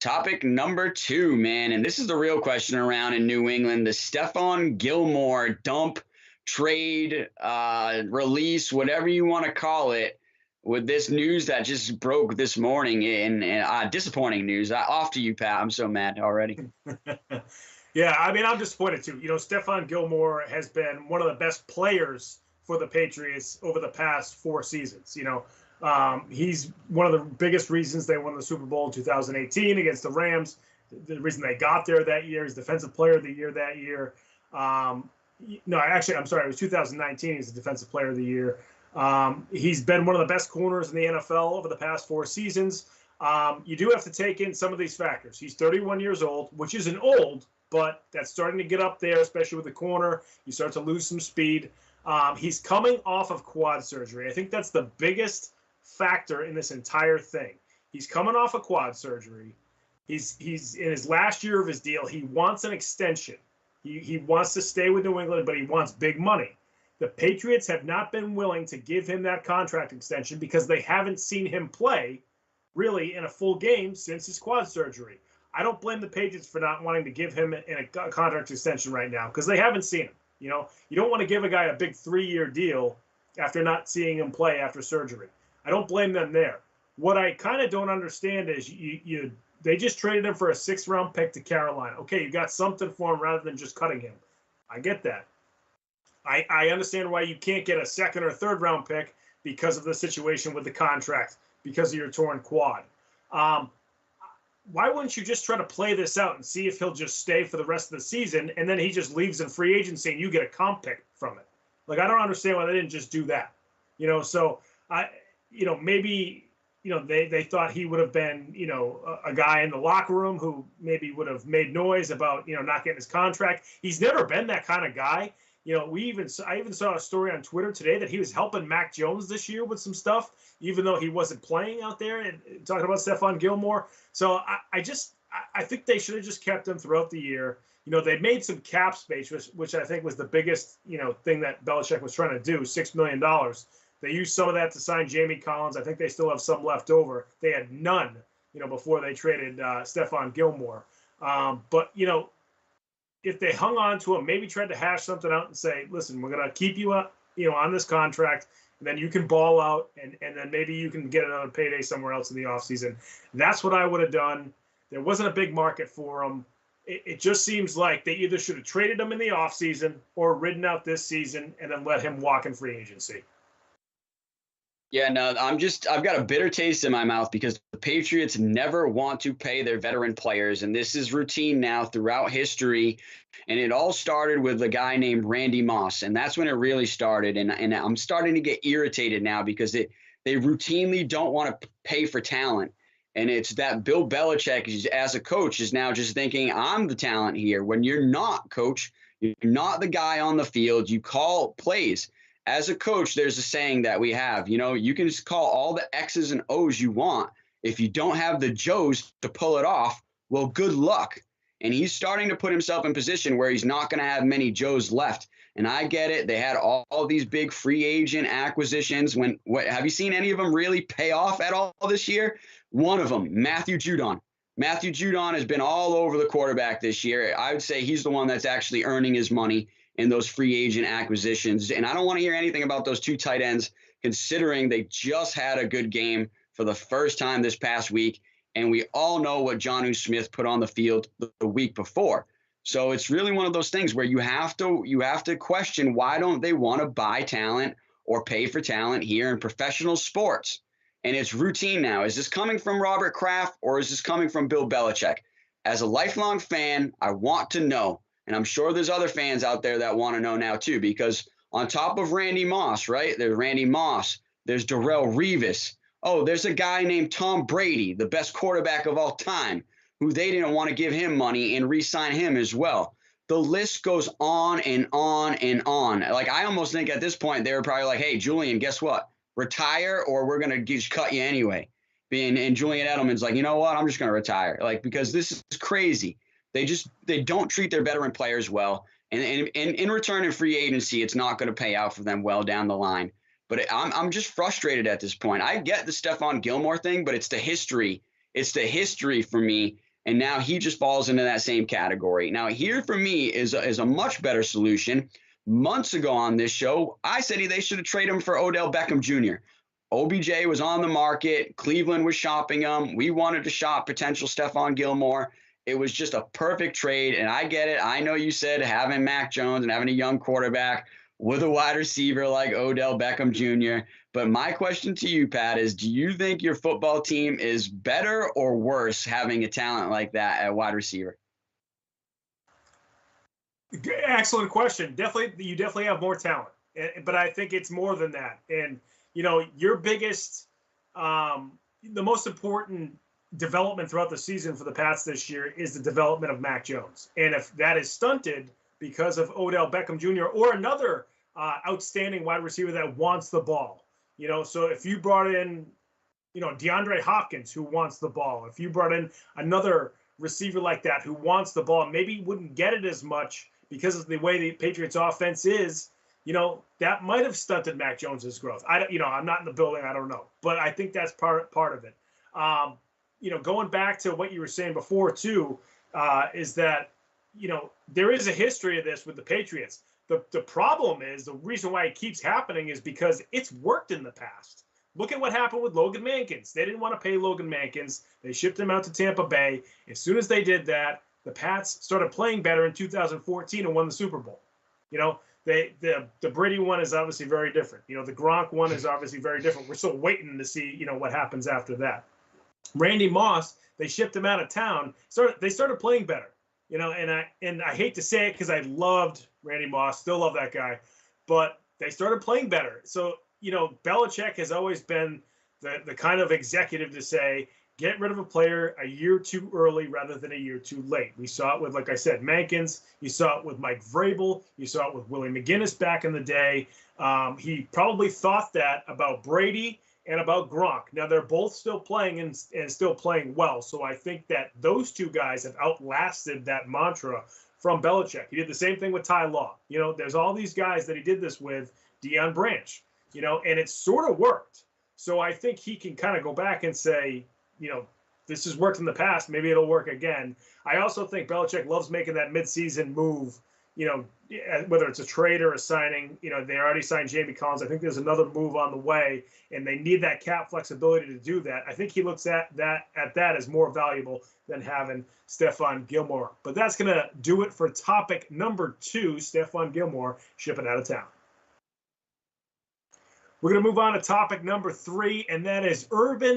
Topic number 2, man, and this is the real question around in New England: the Stephone Gilmore dump, trade, release, whatever you want to call it, with this news that just broke this morning, and disappointing news. Off to you, Pat. I'm so mad already. Yeah, I mean, I'm disappointed too. Stephone Gilmore has been one of the best players for the Patriots over the past 4 seasons. He's one of the biggest reasons they won the Super Bowl in 2018 against the Rams. The reason they got there that year is Defensive Player of the Year that year. No, actually, I'm sorry, it was 2019. He's the Defensive Player of the Year. He's been one of the best corners in the NFL over the past 4 seasons. You do have to take in some of these factors. He's 31 years old, which isn't old, but that's starting to get up there, especially with the corner. You start to lose some speed. He's coming off of quad surgery. I think that's the biggest factor in this entire thing. He's coming off of quad surgery. He's in his last year of his deal. He wants an extension. He wants to stay with New England, but he wants big money. The Patriots have not been willing to give him that contract extension because they haven't seen him play really in a full game since his quad surgery. I don't blame the Patriots for not wanting to give him a contract extension right now because they haven't seen him. You don't want to give a guy a big 3-year deal after not seeing him play after surgery. I don't blame them there. What I kind of don't understand is they just traded him for a 6th-round pick to Carolina. Okay, you got something for him rather than just cutting him. I get that. I understand why you can't get a 2nd or 3rd-round pick because of the situation with the contract, because of your torn quad. Why wouldn't you just try to play this out and see if he'll just stay for the rest of the season, and then he just leaves in free agency and you get a comp pick from it? Like, I don't understand why they didn't just do that. Maybe they thought he would have been, a guy in the locker room who maybe would have made noise about, not getting his contract. He's never been that kind of guy. I even saw a story on Twitter today that he was helping Mac Jones this year with some stuff, even though he wasn't playing out there, and talking about Stephone Gilmore. So I think they should have just kept him throughout the year. They made some cap space, which I think was the biggest, thing that Belichick was trying to do, $6 million. They used some of that to sign Jamie Collins. I think they still have some left over. They had none, before they traded Stephone Gilmore. But if they hung on to him, maybe tried to hash something out and say, listen, we're going to keep you up, on this contract, and then you can ball out, and then maybe you can get another payday somewhere else in the offseason. That's what I would have done. There wasn't a big market for him. It just seems like they either should have traded him in the offseason or ridden out this season and then let him walk in free agency. Yeah, no, I've got a bitter taste in my mouth because the Patriots never want to pay their veteran players. And this is routine now throughout history. And it all started with a guy named Randy Moss. And that's when it really started. And I'm starting to get irritated now because they routinely don't want to pay for talent. And it's that Bill Belichick, as a coach, is now just thinking, I'm the talent here. When you're not, coach, you're not the guy on the field. You call plays. As a coach, there's a saying that we have, you can just call all the X's and O's you want. If you don't have the Joes to pull it off, well, good luck. And he's starting to put himself in position where he's not going to have many Joes left. And I get it. They had all these big free agent acquisitions. Have you seen any of them really pay off at all this year? One of them, Matthew Judon. Matthew Judon has been all over the quarterback this year. I would say he's the one that's actually earning his money in those free agent acquisitions. And I don't want to hear anything about those 2 tight ends, considering they just had a good game for the first time this past week. And we all know what Jonnu Smith put on the field the week before. So it's really one of those things where you have to question, why don't they want to buy talent or pay for talent here in professional sports? And it's routine now. Is this coming from Robert Kraft or is this coming from Bill Belichick? As a lifelong fan, I want to know. And I'm sure there's other fans out there that want to know now too, because on top of Randy Moss, right? There's Randy Moss. There's Darrelle Revis. Oh, there's a guy named Tom Brady, the best quarterback of all time, who they didn't want to give him money and re-sign him as well. The list goes on and on and on. Like, I almost think at this point, they were probably like, hey, Julian, guess what? Retire or we're going to just cut you anyway. And Julian Edelman's like, you know what? I'm just going to retire. Like, because this is crazy. They don't treat their veteran players well. And in return in free agency, it's not going to pay out for them well down the line. But I'm just frustrated at this point. I get the Stephone Gilmore thing, but it's the history. It's the history for me. And now he just falls into that same category. Now, here for me is a much better solution. Months ago on this show, I said they should have traded him for Odell Beckham Jr. OBJ was on the market. Cleveland was shopping him. We wanted to shop potential Stephone Gilmore. It was just a perfect trade, and I get it. I know you said having Mac Jones and having a young quarterback with a wide receiver like Odell Beckham Jr. But my question to you, Pat, is do you think your football team is better or worse having a talent like that at wide receiver? Excellent question. You definitely have more talent, but I think it's more than that. And your biggest, the most important development throughout the season for the Pats this year is the development of Mac Jones. And if that is stunted because of Odell Beckham Jr. or another outstanding wide receiver that wants the ball, so if you brought in, DeAndre Hopkins, who wants the ball, if you brought in another receiver like that who wants the ball, maybe wouldn't get it as much because of the way the Patriots offense is, that might have stunted Mac Jones's growth. I'm not in the building. I don't know. But I think that's part of it. Going back to what you were saying before, too, is that, there is a history of this with the Patriots. The problem is the reason why it keeps happening is because it's worked in the past. Look at what happened with Logan Mankins. They didn't want to pay Logan Mankins. They shipped him out to Tampa Bay. As soon as they did that, the Pats started playing better in 2014 and won the Super Bowl. The Brady one is obviously very different. The Gronk one is obviously very different. We're still waiting to see, what happens after that. Randy Moss, they shipped him out of town. They started playing better. And I hate to say it because I loved Randy Moss, still love that guy, but they started playing better. So, Belichick has always been the kind of executive to say, get rid of a player a year too early rather than a year too late. We saw it with, like I said, Mankins. You saw it with Mike Vrabel. You saw it with Willie McGinnis back in the day. He probably thought that about Brady and about Gronk. Now, they're both still playing and still playing well. So I think that those two guys have outlasted that mantra from Belichick. He did the same thing with Ty Law. There's all these guys that he did this with, Deion Branch, and it sort of worked. So I think he can kind of go back and say, this has worked in the past. Maybe it'll work again. I also think Belichick loves making that midseason move, whether it's a trade or a signing. They already signed Jamie Collins. I think there's another move on the way, and they need that cap flexibility to do that. I think he looks at that as more valuable than having Stephone Gilmore. But that's going to do it for topic number 2, Stephone Gilmore shipping out of town. We're going to move on to topic number 3, and that is Urban